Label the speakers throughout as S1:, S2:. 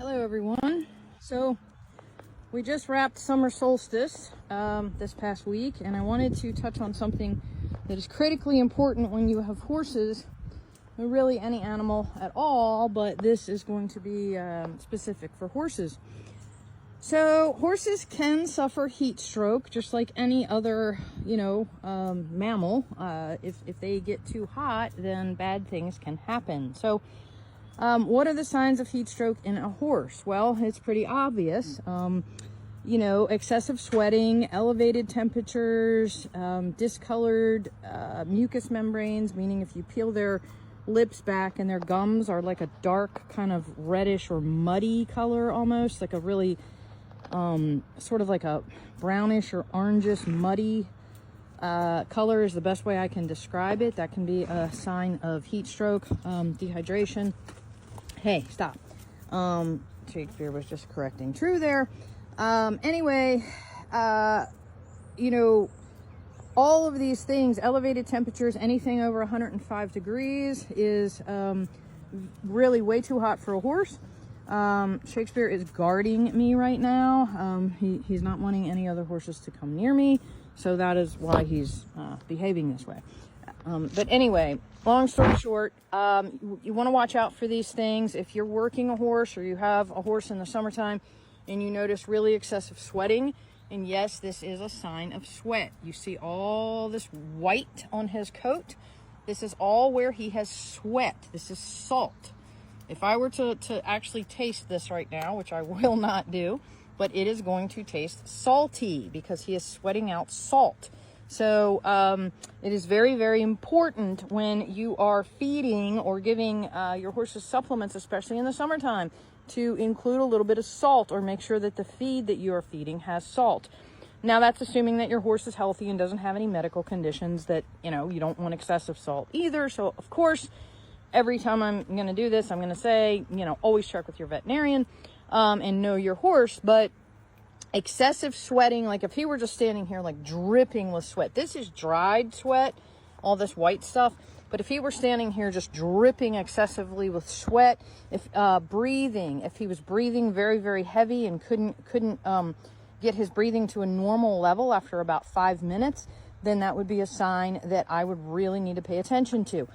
S1: Hello everyone. So we just wrapped summer solstice this past week, and I wanted to touch on something that is critically important when you have horses, or really any animal at all, but this is going to be specific for horses. So horses can suffer heat stroke just like any other, mammal. If they get too hot, then bad things can happen. So what are the signs of heat stroke in a horse? Well, it's pretty obvious. Excessive sweating, elevated temperatures, discolored mucous membranes, meaning if you peel their lips back and their gums are like a dark kind of reddish or muddy color, almost like a really sort of like a brownish or orangish muddy color is the best way I can describe it. That can be a sign of heat stroke. Dehydration. Hey, stop. Shakespeare was just correcting True there. Anyway, all of these things, elevated temperatures, anything over 105 degrees is really way too hot for a horse. Shakespeare is guarding me right now. He's not wanting any other horses to come near me, so that is why he's behaving this way. But anyway, long story short, you want to watch out for these things. If you're working a horse or you have a horse in the summertime and you notice really excessive sweating, and yes, this is a sign of sweat. You see all this white on his coat. This is all where he has sweat. This is salt. If I were to actually taste this right now, which I will not do, but it is going to taste salty because he is sweating out salt. So it is very, very important when you are feeding or giving your horses supplements, especially in the summertime, to include a little bit of salt or make sure that the feed that you are feeding has salt. Now, that's assuming that your horse is healthy and doesn't have any medical conditions that, you don't want excessive salt either. So, of course, every time I'm going to do this, I'm going to say, always check with your veterinarian and know your horse. But excessive sweating, like if he were just standing here like dripping with sweat, this is dried sweat, all this white stuff. But if he were standing here just dripping excessively with sweat, if he was breathing very, very heavy and couldn't get his breathing to a normal level after about 5 minutes, then that would be a sign that I would really need to pay attention to.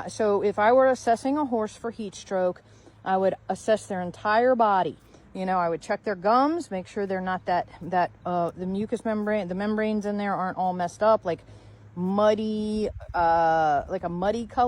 S1: So if I were assessing a horse for heat stroke, I would assess their entire body. I would check their gums, make sure they're not the mucous membrane, the membranes in there aren't all messed up, like muddy, like a muddy color.